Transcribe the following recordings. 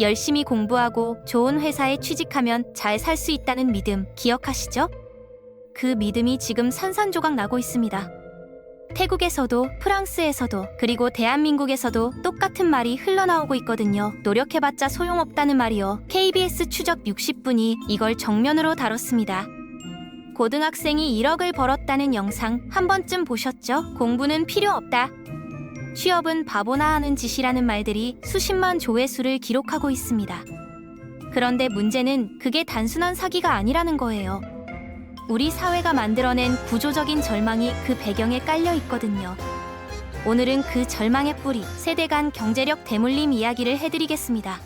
열심히 공부하고 좋은 회사에 취직하면 잘 살 수 있다는 믿음 기억하시죠? 그 믿음이 지금 산산조각 나고 있습니다. 태국에서도 프랑스에서도 그리고 대한민국에서도 똑같은 말이 흘러나오고 있거든요. 노력해봤자 소용없다는 말이요. KBS 추적 60분이 이걸 정면으로 다뤘습니다. 고등학생이 1억을 벌었다는 영상 한 번쯤 보셨죠? 공부는 필요 없다. 취업은 바보나 하는 짓이라는 말들이 수십만 조회수를 기록하고 있습니다. 그런데 문제는 그게 단순한 사기가 아니라는 거예요. 우리 사회가 만들어낸 구조적인 절망이 그 배경에 깔려 있거든요. 오늘은 그 절망의 뿌리, 세대 간 경제력 대물림 이야기를 해드리겠습니다.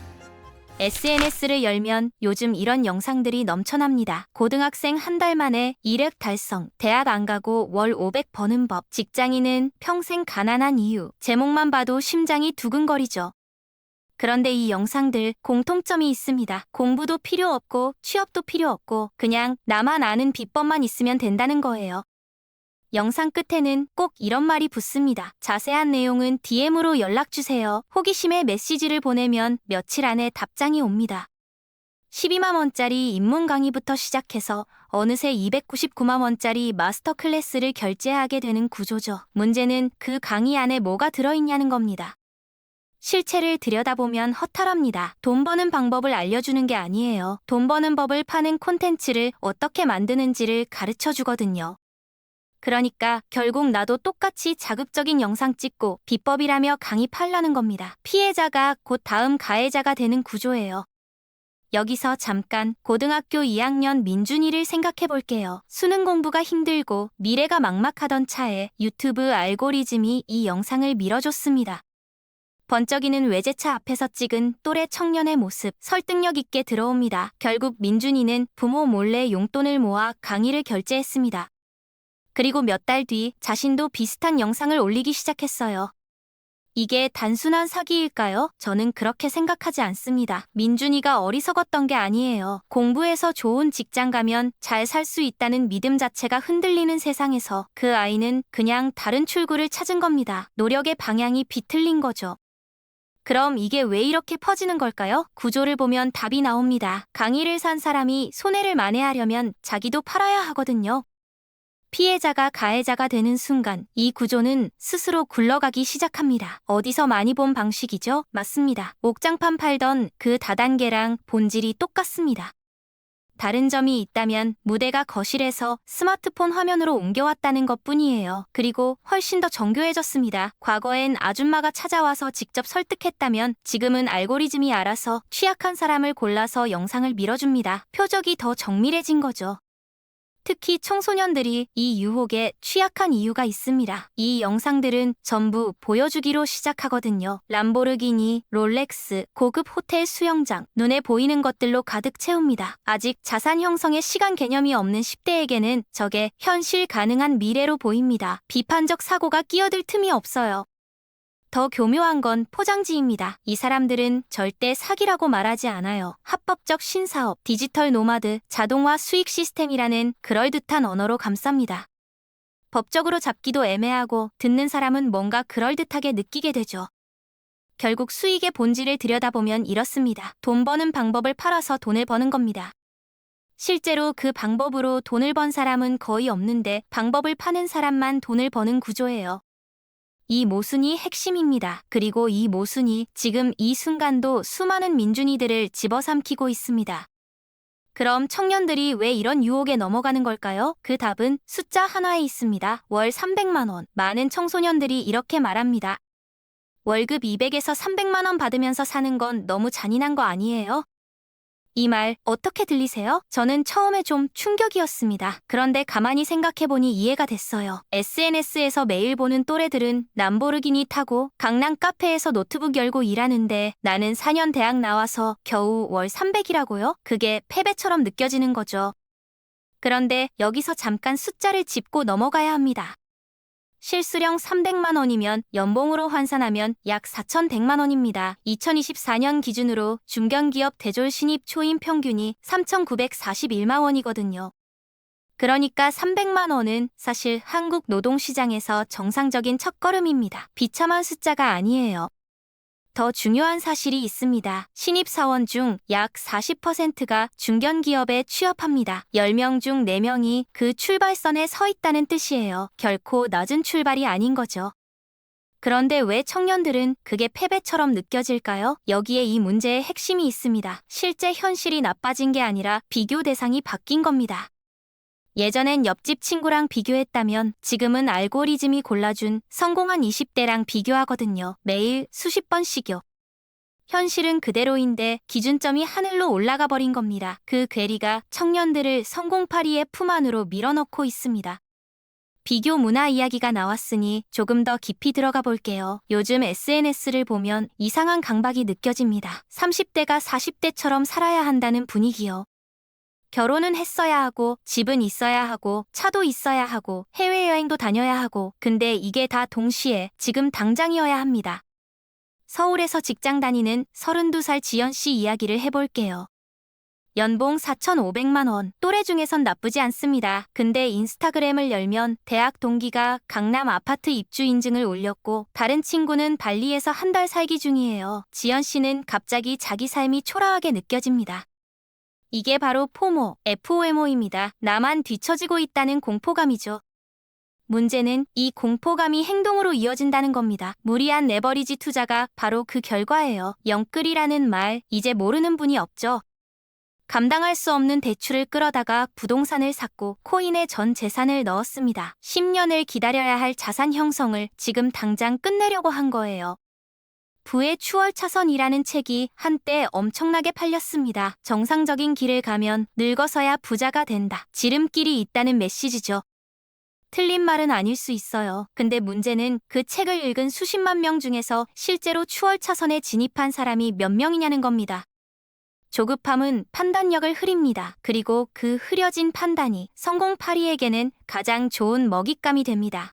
SNS를 열면 요즘 이런 영상들이 넘쳐납니다. 고등학생 한 달 만에 1억 달성, 대학 안 가고 월 500 버는 법, 직장인은 평생 가난한 이유, 제목만 봐도 심장이 두근거리죠. 그런데 이 영상들 공통점이 있습니다. 공부도 필요 없고 취업도 필요 없고 그냥 나만 아는 비법만 있으면 된다는 거예요. 영상 끝에는 꼭 이런 말이 붙습니다. 자세한 내용은 DM으로 연락주세요. 호기심에 메시지를 보내면 며칠 안에 답장이 옵니다. 12만 원짜리 입문 강의부터 시작해서 어느새 299만 원짜리 마스터 클래스를 결제하게 되는 구조죠. 문제는 그 강의 안에 뭐가 들어있냐는 겁니다. 실체를 들여다보면 허탈합니다. 돈 버는 방법을 알려주는 게 아니에요. 돈 버는 법을 파는 콘텐츠를 어떻게 만드는지를 가르쳐 주거든요. 그러니까 결국 나도 똑같이 자극적인 영상 찍고 비법이라며 강의 팔라는 겁니다. 피해자가 곧 다음 가해자가 되는 구조예요. 여기서 잠깐 고등학교 2학년 민준이를 생각해 볼게요. 수능 공부가 힘들고 미래가 막막하던 차에 유튜브 알고리즘이 이 영상을 밀어줬습니다. 번쩍이는 외제차 앞에서 찍은 또래 청년의 모습, 설득력 있게 들어옵니다. 결국 민준이는 부모 몰래 용돈을 모아 강의를 결제했습니다. 그리고 몇 달 뒤 자신도 비슷한 영상을 올리기 시작했어요. 이게 단순한 사기일까요? 저는 그렇게 생각하지 않습니다. 민준이가 어리석었던 게 아니에요. 공부해서 좋은 직장 가면 잘 살 수 있다는 믿음 자체가 흔들리는 세상에서 그 아이는 그냥 다른 출구를 찾은 겁니다. 노력의 방향이 비틀린 거죠. 그럼 이게 왜 이렇게 퍼지는 걸까요? 구조를 보면 답이 나옵니다. 강의를 산 사람이 손해를 만회하려면 자기도 팔아야 하거든요. 피해자가 가해자가 되는 순간 이 구조는 스스로 굴러가기 시작합니다. 어디서 많이 본 방식이죠? 맞습니다. 옥장판 팔던 그 다단계랑 본질이 똑같습니다. 다른 점이 있다면 무대가 거실에서 스마트폰 화면으로 옮겨왔다는 것뿐이에요. 그리고 훨씬 더 정교해졌습니다. 과거엔 아줌마가 찾아와서 직접 설득했다면 지금은 알고리즘이 알아서 취약한 사람을 골라서 영상을 밀어줍니다. 표적이 더 정밀해진 거죠. 특히 청소년들이 이 유혹에 취약한 이유가 있습니다. 이 영상들은 전부 보여주기로 시작하거든요. 람보르기니, 롤렉스, 고급 호텔 수영장, 눈에 보이는 것들로 가득 채웁니다. 아직 자산 형성의 시간 개념이 없는 10대에게는 저게 현실 가능한 미래로 보입니다. 비판적 사고가 끼어들 틈이 없어요. 더 교묘한 건 포장지입니다. 이 사람들은 절대 사기라고 말하지 않아요. 합법적 신사업, 디지털 노마드, 자동화 수익 시스템이라는 그럴듯한 언어로 감쌉니다. 법적으로 잡기도 애매하고 듣는 사람은 뭔가 그럴듯하게 느끼게 되죠. 결국 수익의 본질을 들여다보면 이렇습니다. 돈 버는 방법을 팔아서 돈을 버는 겁니다. 실제로 그 방법으로 돈을 번 사람은 거의 없는데 방법을 파는 사람만 돈을 버는 구조예요. 이 모순이 핵심입니다. 그리고 이 모순이 지금 이 순간도 수많은 민준이들을 집어삼키고 있습니다. 그럼 청년들이 왜 이런 유혹에 넘어가는 걸까요? 그 답은 숫자 하나에 있습니다. 월 300만 원. 많은 청소년들이 이렇게 말합니다. 월급 200에서 300만 원 받으면서 사는 건 너무 잔인한 거 아니에요? 이 말 어떻게 들리세요? 저는 처음에 좀 충격이었습니다. 그런데 가만히 생각해보니 이해가 됐어요. SNS에서 매일 보는 또래들은 람보르기니 타고 강남 카페에서 노트북 열고 일하는데 나는 4년 대학 나와서 겨우 월 300이라고요? 그게 패배처럼 느껴지는 거죠. 그런데 여기서 잠깐 숫자를 짚고 넘어가야 합니다. 실수령 300만 원이면 연봉으로 환산하면 약 4,100만 원입니다. 2024년 기준으로 중견기업 대졸 신입 초임 평균이 3,941만 원이거든요. 그러니까 300만 원은 사실 한국 노동시장에서 정상적인 첫걸음입니다. 비참한 숫자가 아니에요. 더 중요한 사실이 있습니다. 신입사원 중 약 40%가 중견기업에 취업합니다. 10명 중 4명이 그 출발선에 서 있다는 뜻이에요. 결코 낮은 출발이 아닌 거죠. 그런데 왜 청년들은 그게 패배처럼 느껴질까요? 여기에 이 문제의 핵심이 있습니다. 실제 현실이 나빠진 게 아니라 비교 대상이 바뀐 겁니다. 예전엔 옆집 친구랑 비교했다면 지금은 알고리즘이 골라준 성공한 20대랑 비교하거든요. 매일 수십 번씩요. 현실은 그대로인데 기준점이 하늘로 올라가 버린 겁니다. 그 괴리가 청년들을 성공파리의 품 안으로 밀어넣고 있습니다. 비교 문화 이야기가 나왔으니 조금 더 깊이 들어가 볼게요. 요즘 SNS를 보면 이상한 강박이 느껴집니다. 30대가 40대처럼 살아야 한다는 분위기요. 결혼은 했어야 하고, 집은 있어야 하고, 차도 있어야 하고, 해외여행도 다녀야 하고, 근데 이게 다 동시에 지금 당장이어야 합니다. 서울에서 직장 다니는 32살 지연 씨 이야기를 해볼게요. 연봉 4,500만 원, 또래 중에선 나쁘지 않습니다. 근데 인스타그램을 열면 대학 동기가 강남 아파트 입주 인증을 올렸고 다른 친구는 발리에서 한 달 살기 중이에요. 지연 씨는 갑자기 자기 삶이 초라하게 느껴집니다. 이게 바로 포모, FOMO입니다. 나만 뒤처지고 있다는 공포감이죠. 문제는 이 공포감이 행동으로 이어진다는 겁니다. 무리한 레버리지 투자가 바로 그 결과예요. 영끌이라는 말 이제 모르는 분이 없죠. 감당할 수 없는 대출을 끌어다가 부동산을 샀고 코인에 전 재산을 넣었습니다. 10년을 기다려야 할 자산 형성을 지금 당장 끝내려고 한 거예요. 부의 추월차선이라는 책이 한때 엄청나게 팔렸습니다. 정상적인 길을 가면 늙어서야 부자가 된다. 지름길이 있다는 메시지죠. 틀린 말은 아닐 수 있어요. 근데 문제는 그 책을 읽은 수십만 명 중에서 실제로 추월차선에 진입한 사람이 몇 명이냐는 겁니다. 조급함은 판단력을 흐립니다. 그리고 그 흐려진 판단이 성공파리에게는 가장 좋은 먹잇감이 됩니다.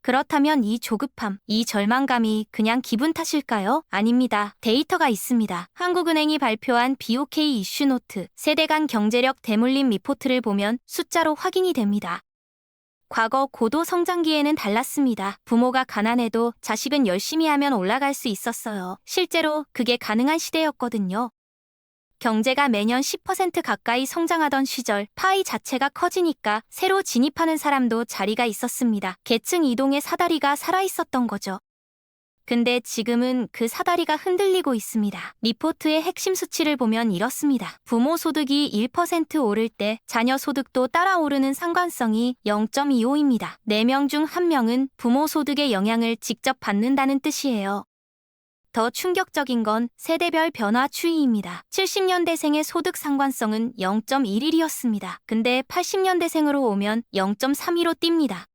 그렇다면 이 조급함, 이 절망감이 그냥 기분 탓일까요? 아닙니다. 데이터가 있습니다. 한국은행이 발표한 BOK 이슈노트, 세대 간 경제력 대물림 리포트를 보면 숫자로 확인이 됩니다. 과거 고도 성장기에는 달랐습니다. 부모가 가난해도 자식은 열심히 하면 올라갈 수 있었어요. 실제로 그게 가능한 시대였거든요. 경제가 매년 10% 가까이 성장하던 시절 파이 자체가 커지니까 새로 진입하는 사람도 자리가 있었습니다. 계층 이동의 사다리가 살아있었던 거죠. 근데 지금은 그 사다리가 흔들리고 있습니다. 리포트의 핵심 수치를 보면 이렇습니다. 부모 소득이 1% 오를 때 자녀 소득도 따라 오르는 상관성이 0.25입니다. 4명 중 1명은 부모 소득의 영향을 직접 받는다는 뜻이에요. 더 충격적인 건 세대별 변화 추이입니다. 70년대생의 소득 상관성은 0.11이었습니다. 근데 80년대생으로 오면 0.32로 뜁니다.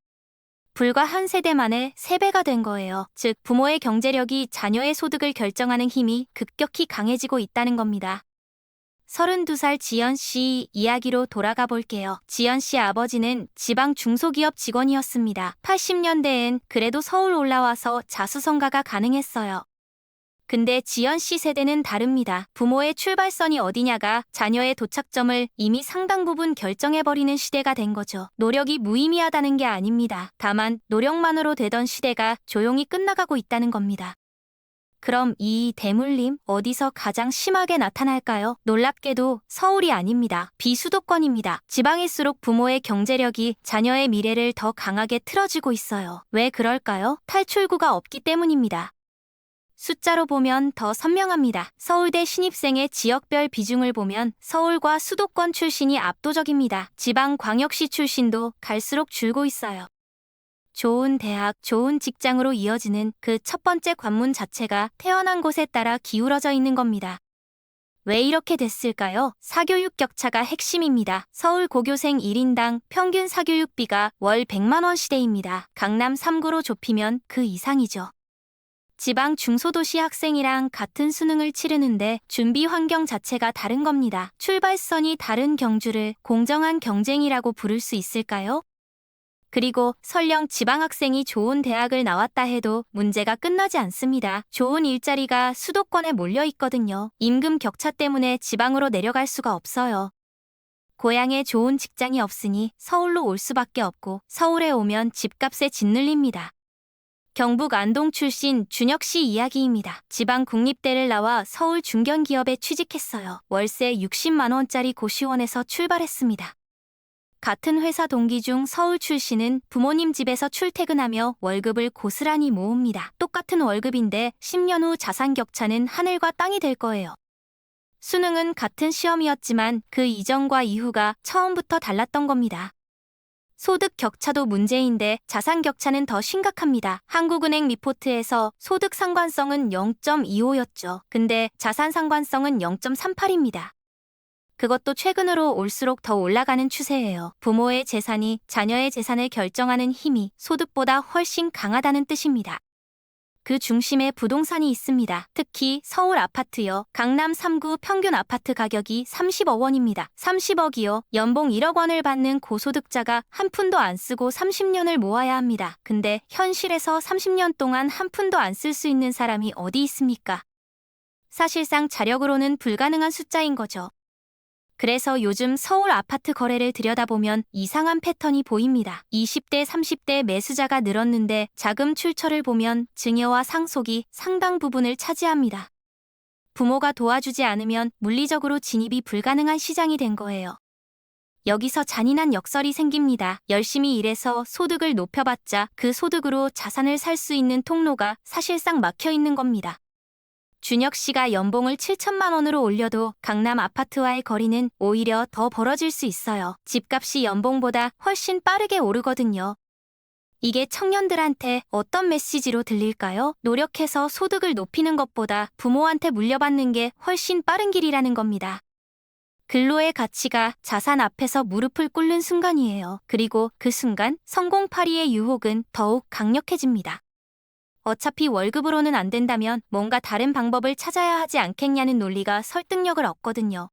불과 한 세대 만에 3배가 된 거예요. 즉, 부모의 경제력이 자녀의 소득을 결정하는 힘이 급격히 강해지고 있다는 겁니다. 32살 지연 씨 이야기로 돌아가 볼게요. 지연 씨 아버지는 지방 중소기업 직원이었습니다. 80년대엔 그래도 서울 올라와서 자수성가가 가능했어요. 근데 지연 씨 세대는 다릅니다. 부모의 출발선이 어디냐가 자녀의 도착점을 이미 상당 부분 결정해버리는 시대가 된 거죠. 노력이 무의미하다는 게 아닙니다. 다만 노력만으로 되던 시대가 조용히 끝나가고 있다는 겁니다. 그럼 이 대물림 어디서 가장 심하게 나타날까요? 놀랍게도 서울이 아닙니다. 비수도권입니다. 지방일수록 부모의 경제력이 자녀의 미래를 더 강하게 틀어지고 있어요. 왜 그럴까요? 탈출구가 없기 때문입니다. 숫자로 보면 더 선명합니다. 서울대 신입생의 지역별 비중을 보면 서울과 수도권 출신이 압도적입니다. 지방광역시 출신도 갈수록 줄고 있어요. 좋은 대학, 좋은 직장으로 이어지는 그 첫 번째 관문 자체가 태어난 곳에 따라 기울어져 있는 겁니다. 왜 이렇게 됐을까요? 사교육 격차가 핵심입니다. 서울 고교생 1인당 평균 사교육비가 월 100만 원 시대입니다. 강남 3구로 좁히면 그 이상이죠. 지방 중소도시 학생이랑 같은 수능을 치르는데 준비 환경 자체가 다른 겁니다. 출발선이 다른 경주를 공정한 경쟁이라고 부를 수 있을까요? 그리고 설령 지방학생이 좋은 대학을 나왔다 해도 문제가 끝나지 않습니다. 좋은 일자리가 수도권에 몰려 있거든요. 임금 격차 때문에 지방으로 내려갈 수가 없어요. 고향에 좋은 직장이 없으니 서울로 올 수밖에 없고 서울에 오면 집값에 짓눌립니다. 경북 안동 출신 준혁 씨 이야기입니다. 지방 국립대를 나와 서울 중견기업에 취직했어요. 월세 60만 원짜리 고시원에서 출발했습니다. 같은 회사 동기 중 서울 출신은 부모님 집에서 출퇴근하며 월급을 고스란히 모읍니다. 똑같은 월급인데 10년 후 자산 격차는 하늘과 땅이 될 거예요. 수능은 같은 시험이었지만 그 이전과 이후가 처음부터 달랐던 겁니다. 소득 격차도 문제인데 자산 격차는 더 심각합니다. 한국은행 리포트에서 소득 상관성은 0.25였죠. 근데 자산 상관성은 0.38입니다. 그것도 최근으로 올수록 더 올라가는 추세예요. 부모의 재산이 자녀의 재산을 결정하는 힘이 소득보다 훨씬 강하다는 뜻입니다. 그 중심에 부동산이 있습니다. 특히 서울 아파트요. 강남 3구 평균 아파트 가격이 30억 원입니다. 30억이요. 연봉 1억 원을 받는 고소득자가 한 푼도 안 쓰고 30년을 모아야 합니다. 근데 현실에서 30년 동안 한 푼도 안 쓸 수 있는 사람이 어디 있습니까? 사실상 자력으로는 불가능한 숫자인 거죠. 그래서 요즘 서울 아파트 거래를 들여다보면 이상한 패턴이 보입니다. 20대, 30대 매수자가 늘었는데 자금 출처를 보면 증여와 상속이 상당 부분을 차지합니다. 부모가 도와주지 않으면 물리적으로 진입이 불가능한 시장이 된 거예요. 여기서 잔인한 역설이 생깁니다. 열심히 일해서 소득을 높여봤자 그 소득으로 자산을 살 수 있는 통로가 사실상 막혀 있는 겁니다. 준혁 씨가 연봉을 7천만 원으로 올려도 강남 아파트와의 거리는 오히려 더 벌어질 수 있어요. 집값이 연봉보다 훨씬 빠르게 오르거든요. 이게 청년들한테 어떤 메시지로 들릴까요? 노력해서 소득을 높이는 것보다 부모한테 물려받는 게 훨씬 빠른 길이라는 겁니다. 근로의 가치가 자산 앞에서 무릎을 꿇는 순간이에요. 그리고 그 순간 성공파리의 유혹은 더욱 강력해집니다. 어차피 월급으로는 안 된다면 뭔가 다른 방법을 찾아야 하지 않겠냐는 논리가 설득력을 얻거든요.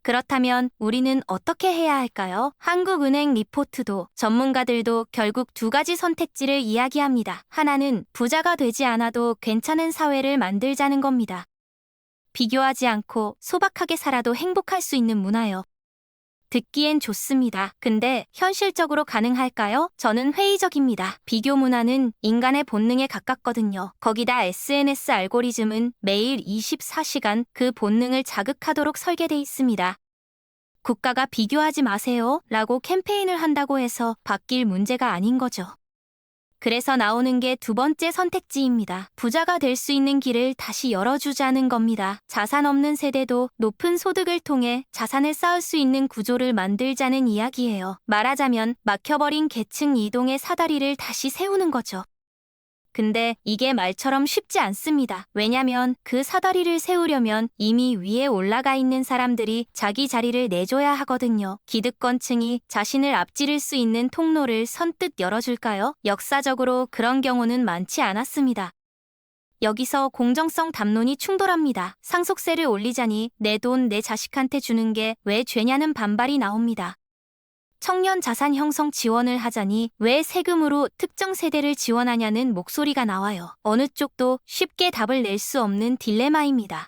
그렇다면 우리는 어떻게 해야 할까요? 한국은행 리포트도 전문가들도 결국 두 가지 선택지를 이야기합니다. 하나는 부자가 되지 않아도 괜찮은 사회를 만들자는 겁니다. 비교하지 않고 소박하게 살아도 행복할 수 있는 문화요. 듣기엔 좋습니다. 근데 현실적으로 가능할까요? 저는 회의적입니다. 비교 문화는 인간의 본능에 가깝거든요. 거기다 SNS 알고리즘은 매일 24시간 그 본능을 자극하도록 설계돼 있습니다. 국가가 비교하지 마세요 라고 캠페인을 한다고 해서 바뀔 문제가 아닌 거죠. 그래서 나오는 게 두 번째 선택지입니다. 부자가 될 수 있는 길을 다시 열어주자는 겁니다. 자산 없는 세대도 높은 소득을 통해 자산을 쌓을 수 있는 구조를 만들자는 이야기예요. 말하자면 막혀버린 계층 이동의 사다리를 다시 세우는 거죠. 근데 이게 말처럼 쉽지 않습니다. 왜냐면 그 사다리를 세우려면 이미 위에 올라가 있는 사람들이 자기 자리를 내줘야 하거든요. 기득권층이 자신을 앞지를 수 있는 통로를 선뜻 열어줄까요? 역사적으로 그런 경우는 많지 않았습니다. 여기서 공정성 담론이 충돌합니다. 상속세를 올리자니 내 돈 내 자식한테 주는 게 왜 죄냐는 반발이 나옵니다. 청년 자산 형성 지원을 하자니 왜 세금으로 특정 세대를 지원하냐는 목소리가 나와요. 어느 쪽도 쉽게 답을 낼 수 없는 딜레마입니다.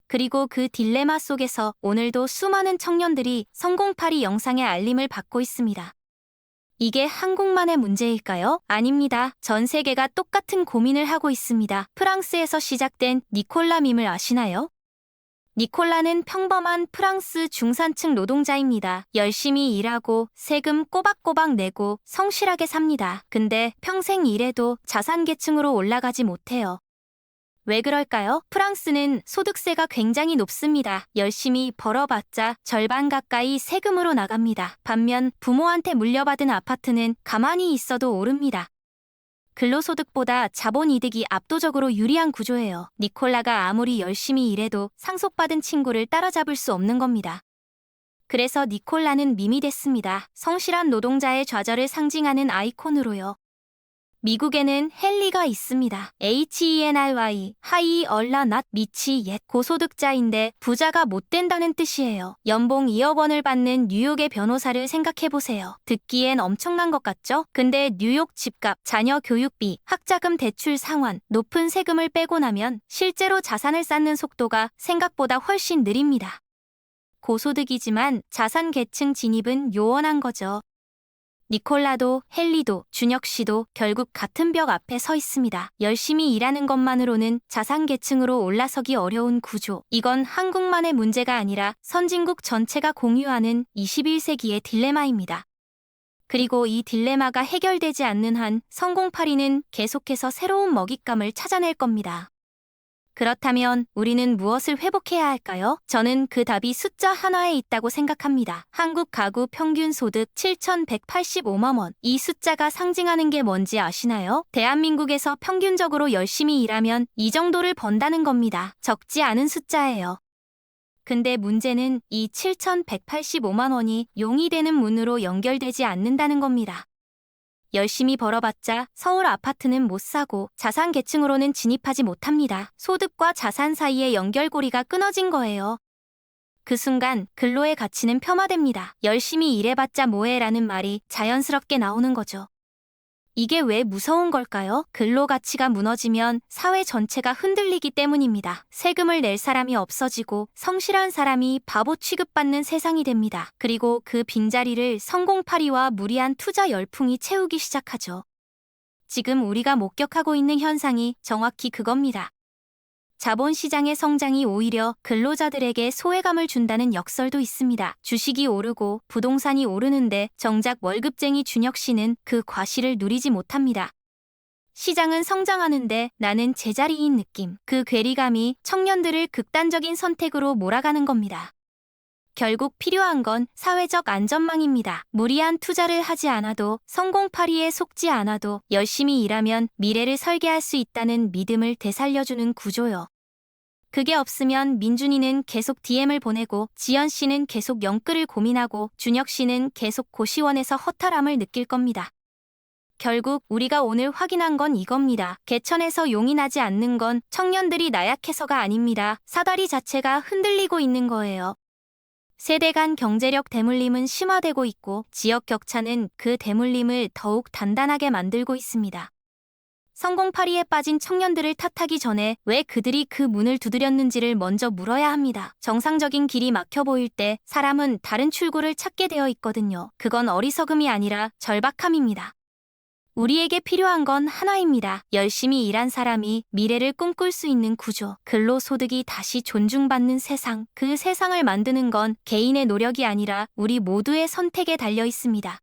그리고 그 딜레마 속에서 오늘도 수많은 청년들이 성공파리 영상의 알림을 받고 있습니다. 이게 한국만의 문제일까요? 아닙니다. 전 세계가 똑같은 고민을 하고 있습니다. 프랑스에서 시작된 니콜라 밈을 아시나요? 니콜라는 평범한 프랑스 중산층 노동자입니다. 열심히 일하고 세금 꼬박꼬박 내고 성실하게 삽니다. 근데 평생 일해도 자산 계층으로 올라가지 못해요. 왜 그럴까요? 프랑스는 소득세가 굉장히 높습니다. 열심히 벌어봤자 절반 가까이 세금으로 나갑니다. 반면 부모한테 물려받은 아파트는 가만히 있어도 오릅니다. 근로소득보다 자본이득이 압도적으로 유리한 구조예요. 니콜라가 아무리 열심히 일해도 상속받은 친구를 따라잡을 수 없는 겁니다. 그래서 니콜라는 밈이 됐습니다. 성실한 노동자의 좌절을 상징하는 아이콘으로요. 미국에는 헨리가 있습니다. HENRY, 하이 얼라 낫 미치 옛 고소득자인데 부자가 못 된다는 뜻이에요. 연봉 2억 원을 받는 뉴욕의 변호사를 생각해보세요. 듣기엔 엄청난 것 같죠? 근데 뉴욕 집값, 자녀 교육비, 학자금 대출 상환, 높은 세금을 빼고 나면 실제로 자산을 쌓는 속도가 생각보다 훨씬 느립니다. 고소득이지만 자산 계층 진입은 요원한 거죠. 니콜라도, 헨리도, 준혁 씨도 결국 같은 벽 앞에 서 있습니다. 열심히 일하는 것만으로는 자산계층으로 올라서기 어려운 구조. 이건 한국만의 문제가 아니라 선진국 전체가 공유하는 21세기의 딜레마입니다. 그리고 이 딜레마가 해결되지 않는 한 성공파리는 계속해서 새로운 먹잇감을 찾아낼 겁니다. 그렇다면 우리는 무엇을 회복해야 할까요? 저는 그 답이 숫자 하나에 있다고 생각합니다. 한국 가구 평균 소득 7,185만 원. 이 숫자가 상징하는 게 뭔지 아시나요? 대한민국에서 평균적으로 열심히 일하면 이 정도를 번다는 겁니다. 적지 않은 숫자예요. 근데 문제는 이 7,185만 원이 용이 되는 문으로 연결되지 않는다는 겁니다. 열심히 벌어봤자 서울 아파트는 못 사고 자산 계층으로는 진입하지 못합니다. 소득과 자산 사이의 연결고리가 끊어진 거예요. 그 순간 근로의 가치는 폄하됩니다. 열심히 일해봤자 뭐해라는 말이 자연스럽게 나오는 거죠. 이게 왜 무서운 걸까요? 근로 가치가 무너지면 사회 전체가 흔들리기 때문입니다. 세금을 낼 사람이 없어지고 성실한 사람이 바보 취급받는 세상이 됩니다. 그리고 그 빈자리를 성공파리와 무리한 투자 열풍이 채우기 시작하죠. 지금 우리가 목격하고 있는 현상이 정확히 그겁니다. 자본시장의 성장이 오히려 근로자들에게 소외감을 준다는 역설도 있습니다. 주식이 오르고 부동산이 오르는데 정작 월급쟁이 준혁 씨는 그 과실을 누리지 못합니다. 시장은 성장하는데 나는 제자리인 느낌. 그 괴리감이 청년들을 극단적인 선택으로 몰아가는 겁니다. 결국 필요한 건 사회적 안전망입니다. 무리한 투자를 하지 않아도 성공파리에 속지 않아도 열심히 일하면 미래를 설계할 수 있다는 믿음을 되살려주는 구조요. 그게 없으면 민준이는 계속 DM을 보내고 지연 씨는 계속 영끌을 고민하고 준혁 씨는 계속 고시원에서 허탈함을 느낄 겁니다. 결국 우리가 오늘 확인한 건 이겁니다. 개천에서 용이 나지 않는 건 청년들이 나약해서가 아닙니다. 사다리 자체가 흔들리고 있는 거예요. 세대 간 경제력 대물림은 심화되고 있고 지역 격차는 그 대물림을 더욱 단단하게 만들고 있습니다. 성공파리에 빠진 청년들을 탓하기 전에 왜 그들이 그 문을 두드렸는지를 먼저 물어야 합니다. 정상적인 길이 막혀 보일 때 사람은 다른 출구를 찾게 되어 있거든요. 그건 어리석음이 아니라 절박함입니다. 우리에게 필요한 건 하나입니다. 열심히 일한 사람이 미래를 꿈꿀 수 있는 구조, 근로소득이 다시 존중받는 세상. 그 세상을 만드는 건 개인의 노력이 아니라 우리 모두의 선택에 달려 있습니다.